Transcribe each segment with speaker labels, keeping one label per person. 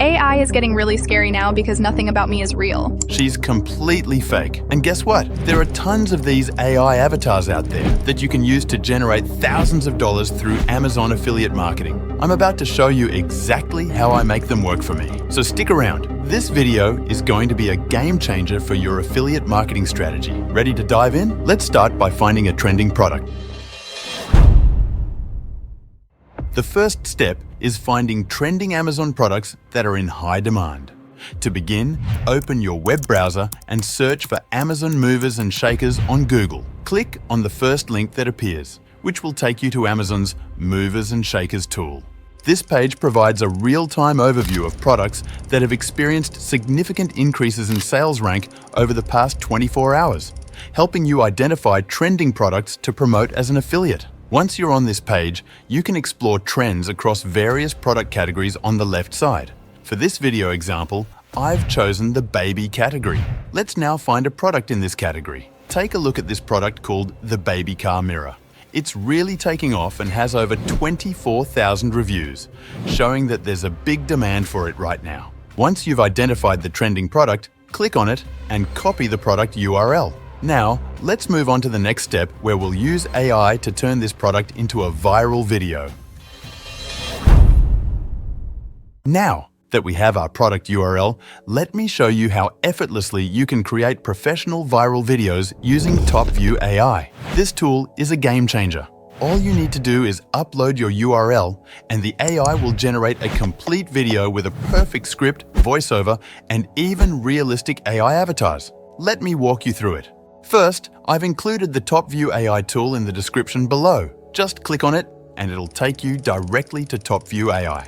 Speaker 1: AI is getting really scary now because nothing about me is real.
Speaker 2: She's completely fake. And guess what? There are tons of these AI avatars out there that you can use to generate thousands of dollars through Amazon affiliate marketing. I'm about to show you exactly how I make them work for me. So stick around. This video is going to be a game changer for your affiliate marketing strategy. Ready to dive in? Let's start by finding a trending product. The first step is finding trending Amazon products that are in high demand. To begin, open your web browser and search for Amazon movers and shakers on Google. Click on the first link that appears, which will take you to Amazon's Movers and Shakers tool. This page provides a real-time overview of products that have experienced significant increases in sales rank over the past 24 hours, helping you identify trending products to promote as an affiliate. Once you're on this page, you can explore trends across various product categories on the left side. For this video example, I've chosen the baby category. Let's now find a product in this category. Take a look at this product called the baby car mirror. It's really taking off and has over 24,000 reviews, showing that there's a big demand for it right now. Once you've identified the trending product, click on it and copy the product URL. Now, let's move on to the next step where we'll use AI to turn this product into a viral video. Now that we have our product URL, let me show you how effortlessly you can create professional viral videos using TopView AI. This tool is a game changer. All you need to do is upload your URL and the AI will generate a complete video with a perfect script, voiceover, and even realistic AI avatars. Let me walk you through it. First, I've included the TopView AI tool in the description below. Just click on it and it'll take you directly to TopView AI.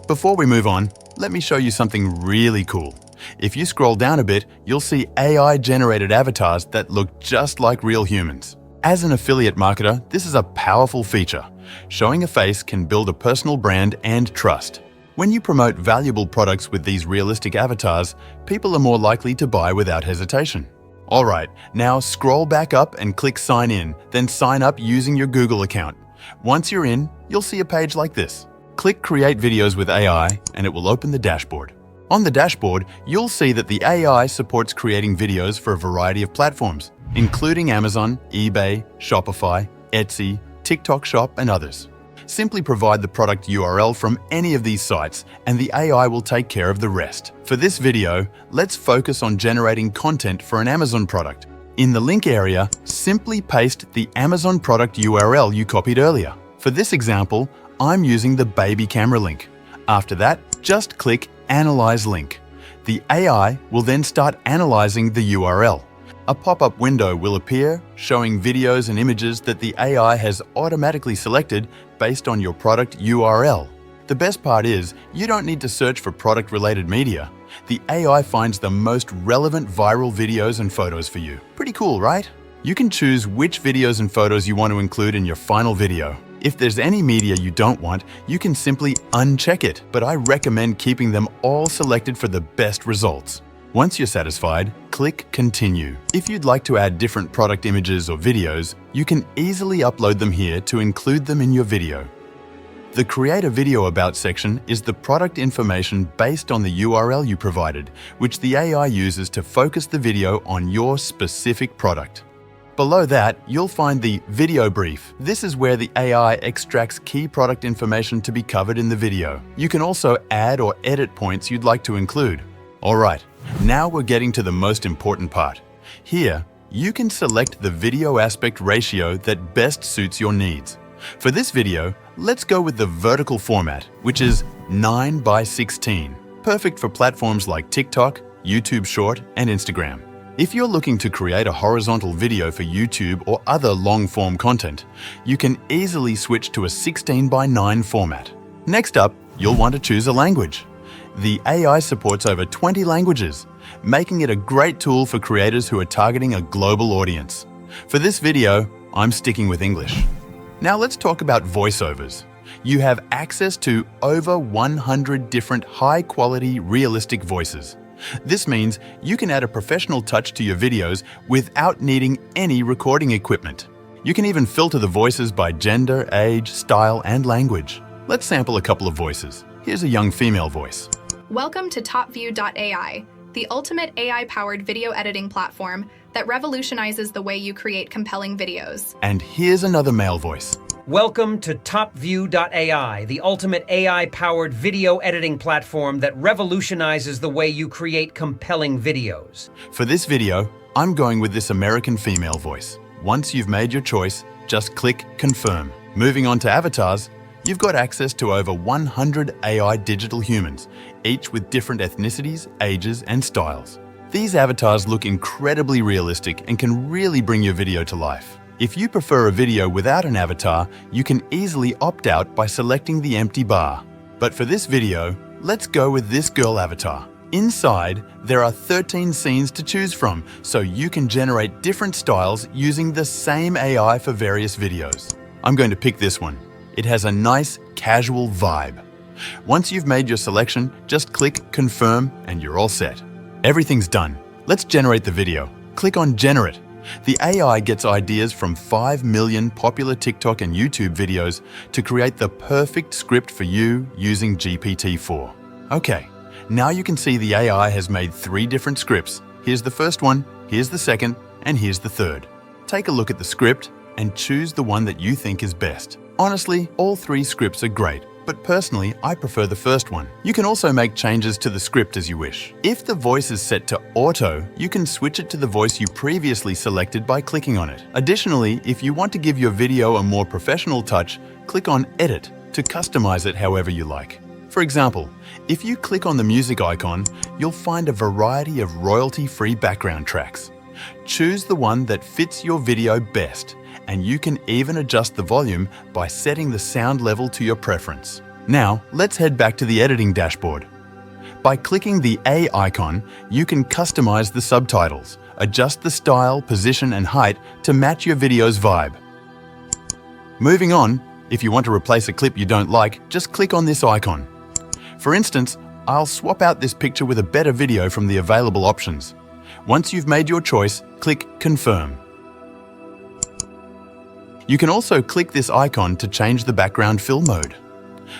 Speaker 2: Before we move on, let me show you something really cool. If you scroll down a bit, you'll see AI-generated avatars that look just like real humans. As an affiliate marketer, this is a powerful feature. Showing a face can build a personal brand and trust. When you promote valuable products with these realistic avatars, people are more likely to buy without hesitation. Alright, now scroll back up and click Sign In, then sign up using your Google account. Once you're in, you'll see a page like this. Click Create Videos with AI and it will open the dashboard. On the dashboard, you'll see that the AI supports creating videos for a variety of platforms, including Amazon, eBay, Shopify, Etsy, TikTok Shop, and others. Simply provide the product URL from any of these sites and the AI will take care of the rest. For this video, let's focus on generating content for an Amazon product. In the link area, simply paste the Amazon product URL you copied earlier. For this example, I'm using the baby camera link. After that, just click Analyze Link. The AI will then start analyzing the URL. A pop-up window will appear showing videos and images that the AI has automatically selected based on your product URL. The best part is, you don't need to search for product-related media. The AI finds the most relevant viral videos and photos for you. Pretty cool, right? You can choose which videos and photos you want to include in your final video. If there's any media you don't want, you can simply uncheck it, but I recommend keeping them all selected for the best results. Once you're satisfied, click Continue. If you'd like to add different product images or videos, you can easily upload them here to include them in your video. The Create a Video About section is the product information based on the URL you provided, which the AI uses to focus the video on your specific product. Below that, you'll find the Video Brief. This is where the AI extracts key product information to be covered in the video. You can also add or edit points you'd like to include. Alright, now we're getting to the most important part. Here, you can select the video aspect ratio that best suits your needs. For this video, let's go with the vertical format, which is 9:16, perfect for platforms like TikTok, YouTube Short, and Instagram. If you're looking to create a horizontal video for YouTube or other long-form content, you can easily switch to a 16:9 format. Next up, you'll want to choose a language. The AI supports over 20 languages, making it a great tool for creators who are targeting a global audience. For this video, I'm sticking with English. Now let's talk about voiceovers. You have access to over 100 different high-quality, realistic voices. This means you can add a professional touch to your videos without needing any recording equipment. You can even filter the voices by gender, age, style, and language. Let's sample a couple of voices. Here's a young female voice.
Speaker 1: Welcome to TopView.ai, the ultimate AI-powered video editing platform that revolutionizes the way you create compelling videos.
Speaker 2: And here's another male voice.
Speaker 3: Welcome to TopView.ai, the ultimate AI-powered video editing platform that revolutionizes the way you create compelling videos.
Speaker 2: For this video, I'm going with this American female voice. Once you've made your choice, just click Confirm. Moving on to avatars, you've got access to over 100 AI digital humans, each with different ethnicities, ages, and styles. These avatars look incredibly realistic and can really bring your video to life. If you prefer a video without an avatar, you can easily opt out by selecting the empty bar. But for this video, let's go with this girl avatar. Inside, there are 13 scenes to choose from, so you can generate different styles using the same AI for various videos. I'm going to pick this one. It has a nice, casual vibe. Once you've made your selection, just click Confirm and you're all set. Everything's done. Let's generate the video. Click on Generate. The AI gets ideas from 5 million popular TikTok and YouTube videos to create the perfect script for you using GPT-4. Okay, now you can see the AI has made 3 different scripts. Here's the first one, here's the second, and here's the third. Take a look at the script and choose the one that you think is best. Honestly, all 3 scripts are great, but personally, I prefer the first one. You can also make changes to the script as you wish. If the voice is set to auto, you can switch it to the voice you previously selected by clicking on it. Additionally, if you want to give your video a more professional touch, click on Edit to customize it however you like. For example, if you click on the music icon, you'll find a variety of royalty-free background tracks. Choose the one that fits your video best, and you can even adjust the volume by setting the sound level to your preference. Now, let's head back to the editing dashboard. By clicking the A icon, you can customize the subtitles, adjust the style, position, and height to match your video's vibe. Moving on, if you want to replace a clip you don't like, just click on this icon. For instance, I'll swap out this picture with a better video from the available options. Once you've made your choice, click Confirm. You can also click this icon to change the background fill mode.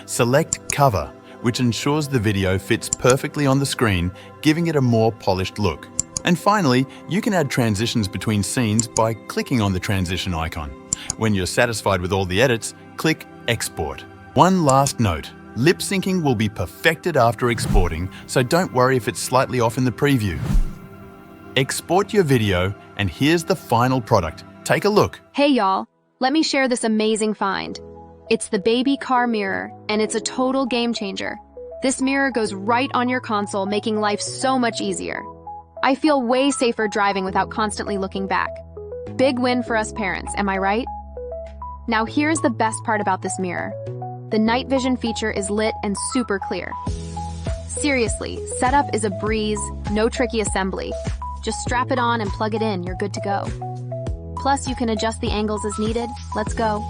Speaker 2: Select Cover, which ensures the video fits perfectly on the screen, giving it a more polished look. And finally, you can add transitions between scenes by clicking on the transition icon. When you're satisfied with all the edits, click Export. One last note, lip syncing will be perfected after exporting, so don't worry if it's slightly off in the preview. Export your video, and here's the final product. Take a look.
Speaker 4: Hey y'all, let me share this amazing find. It's the baby car mirror, and it's a total game changer. This mirror goes right on your console, making life so much easier. I feel way safer driving without constantly looking back. Big win for us parents, am I right? Now here's the best part about this mirror. The night vision feature is lit and super clear. Seriously, setup is a breeze, no tricky assembly. Just strap it on and plug it in, you're good to go. Plus, you can adjust the angles as needed. Let's go.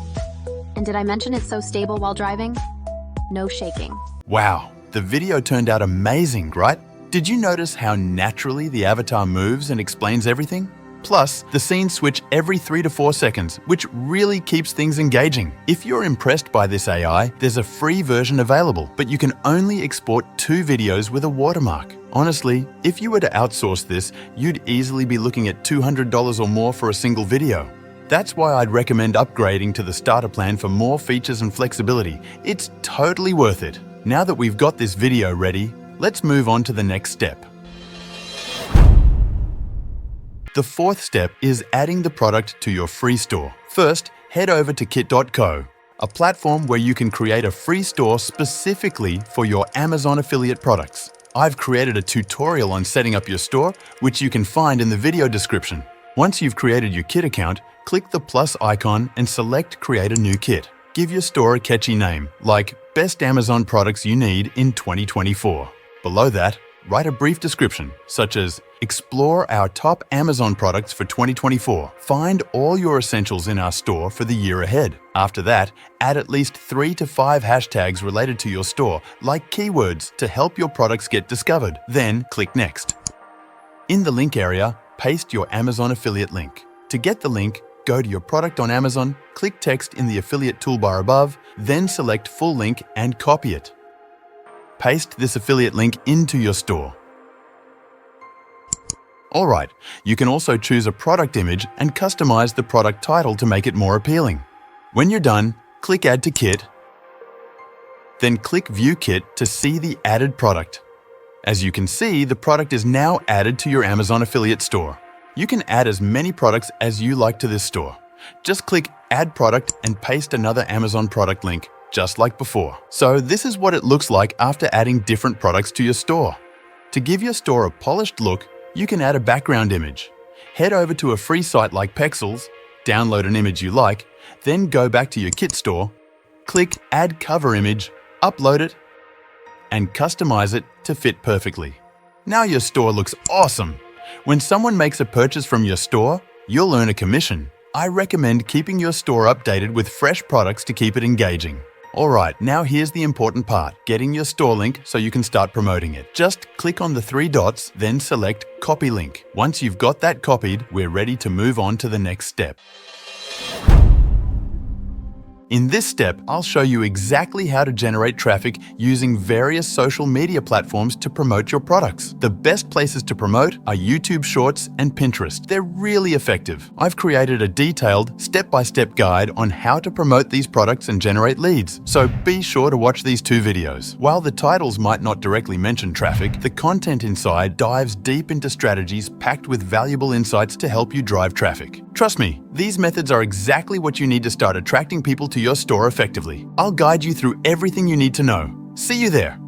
Speaker 4: And did I mention it's so stable while driving? No shaking.
Speaker 2: Wow, the video turned out amazing, right? Did you notice how naturally the avatar moves and explains everything? Plus, the scenes switch every 3 to 4 seconds, which really keeps things engaging. If you're impressed by this AI, there's a free version available, but you can only export 2 videos with a watermark. Honestly, if you were to outsource this, you'd easily be looking at $200 or more for a single video. That's why I'd recommend upgrading to the starter plan for more features and flexibility. It's totally worth it. Now that we've got this video ready, let's move on to the next step. The 4th step is adding the product to your free store. First, head over to kit.co, a platform where you can create a free store specifically for your Amazon affiliate products. I've created a tutorial on setting up your store, which you can find in the video description. Once you've created your kit account, click the plus icon and select Create a new kit. Give your store a catchy name, like Best Amazon Products You Need in 2024. Below that, write a brief description, such as explore our top Amazon products for 2024. Find all your essentials in our store for the year ahead. After that, add at least 3 to 5 hashtags related to your store, like keywords, to help your products get discovered. Then click Next. In the link area, paste your Amazon affiliate link. To get the link, go to your product on Amazon, click text in the affiliate toolbar above, then select full link and copy it. Paste this affiliate link into your store. Alright, you can also choose a product image and customize the product title to make it more appealing. When you're done, click Add to Kit, then click View Kit to see the added product. As you can see, the product is now added to your Amazon affiliate store. You can add as many products as you like to this store. Just click Add Product and paste another Amazon product link, just like before. So this is what it looks like after adding different products to your store. To give your store a polished look, you can add a background image. Head over to a free site like Pexels, download an image you like, then go back to your Kit store, click Add Cover Image, upload it, and customize it to fit perfectly. Now your store looks awesome! When someone makes a purchase from your store, you'll earn a commission. I recommend keeping your store updated with fresh products to keep it engaging. Alright, now here's the important part, getting your store link so you can start promoting it. Just click on the 3 dots, then select Copy Link. Once you've got that copied, we're ready to move on to the next step. In this step, I'll show you exactly how to generate traffic using various social media platforms to promote your products. The best places to promote are YouTube Shorts and Pinterest. They're really effective. I've created a detailed, step-by-step guide on how to promote these products and generate leads, so be sure to watch these 2 videos. While the titles might not directly mention traffic, the content inside dives deep into strategies packed with valuable insights to help you drive traffic. Trust me, these methods are exactly what you need to start attracting people to your store effectively. I'll guide you through everything you need to know. See you there.